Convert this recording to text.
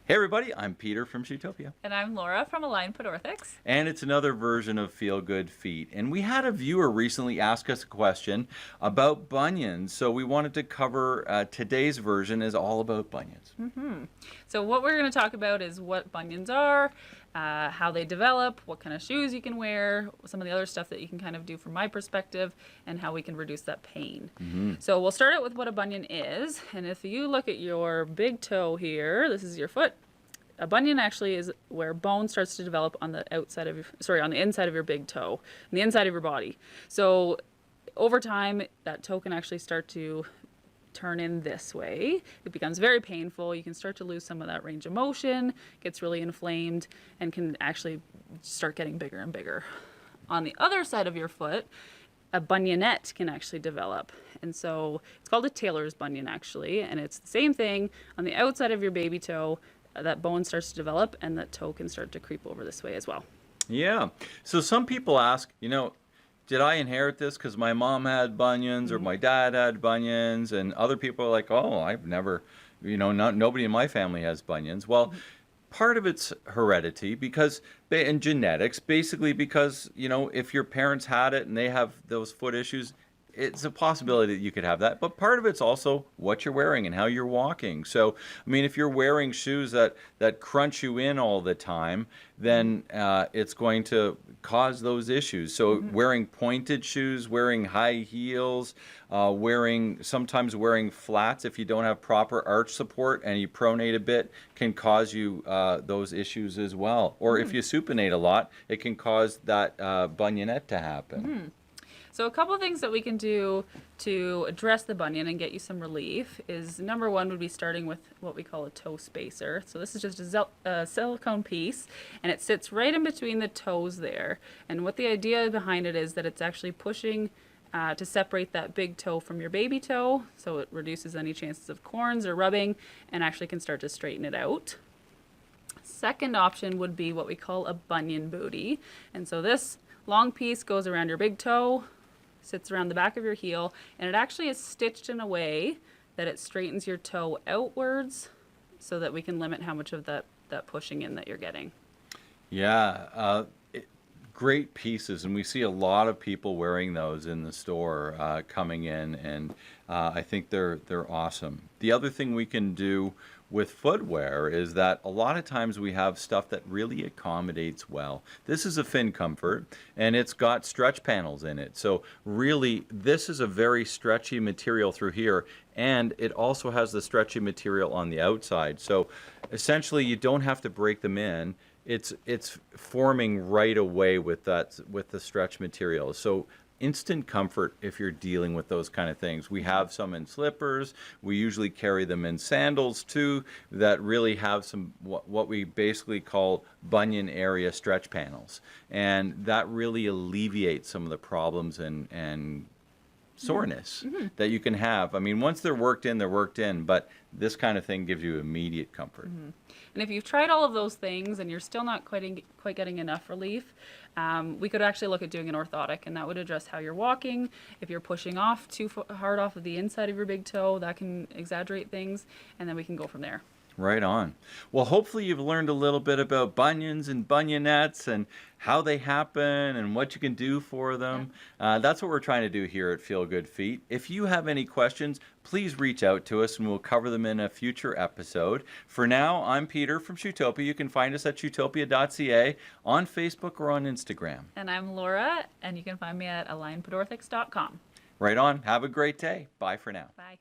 Hey everybody, I'm Peter from Shootopia. And I'm Laura from Align Podorthics. And it's another version of Feel Good Feet. And we had a viewer recently ask us a question about bunions. So we wanted to cover today's version is all about bunions. So what we're going to talk about is what bunions are, how they develop, what kind of shoes you can wear, some of the other stuff that you can kind of do from my perspective, and how we can reduce that pain. So we'll start out with what a bunion is. And if you look at your big toe here, this is your foot. A bunion actually is where bone starts to develop on the outside of your, on the inside of your big toe, on the inside of your body. So over time, that toe can actually start to turn in this way. It becomes very painful. You can start to lose some of that range of motion, gets really inflamed, and can actually start getting bigger and bigger. On the other side of your foot, a bunionette can actually develop. And so it's called a tailor's bunion actually, and it's the same thing on the outside of your baby toe. That bone starts to develop and that toe can start to creep over this way as well. Yeah. So some people ask, did I inherit this because my mom had bunions or my dad had bunions? And other people are like, oh, I've never, nobody in my family has bunions. Well, part of it's heredity and genetics, basically because, if your parents had it and they have those foot issues, it's a possibility that you could have that, but part of it's also what you're wearing and how you're walking. So, if you're wearing shoes that crunch you in all the time, then it's going to cause those issues. So wearing pointed shoes, wearing high heels, sometimes wearing flats if you don't have proper arch support and you pronate a bit can cause you those issues as well. Or if you supinate a lot, it can cause that bunionette to happen. So a couple of things that we can do to address the bunion and get you some relief is number one would be starting with what we call a toe spacer. So this is just a silicone piece and it sits right in between the toes there. And what the idea behind it is that it's actually pushing to separate that big toe from your baby toe. So it reduces any chances of corns or rubbing and actually can start to straighten it out. Second option would be what we call a bunion bootie. And so this long piece goes around your big toe, sits around the back of your heel, and it actually is stitched in a way that it straightens your toe outwards so that we can limit how much of that pushing in that you're getting. Yeah, great pieces, and we see a lot of people wearing those in the store coming in, and I think they're awesome. The other thing we can do with footwear is that a lot of times we have stuff that really accommodates well. This is a Fin Comfort and it's got stretch panels in it. So really this is a very stretchy material through here, and it also has the stretchy material on the outside. So essentially you don't have to break them in. It's forming right away with the stretch material. So instant comfort if you're dealing with those kind of things. We have some in slippers. We usually carry them in sandals too that really have some what we basically call bunion area stretch panels. And that really alleviates some of the problems and soreness that you can have. Once they're worked in, but this kind of thing gives you immediate comfort. And if you've tried all of those things and you're still not quite getting enough relief, we could actually look at doing an orthotic, and that would address how you're walking. If you're pushing off too hard off of the inside of your big toe, that can exaggerate things, and then we can go from there. Right on. Well, hopefully you've learned a little bit about bunions and bunionettes and how they happen and what you can do for them. Yeah. That's what we're trying to do here at Feel Good Feet. If you have any questions, please reach out to us and we'll cover them in a future episode. For now, I'm Peter from Shootopia. You can find us at shootopia.ca on Facebook or on Instagram. And I'm Laura, and you can find me at alignpodorthics.com. Right on. Have a great day. Bye for now. Bye.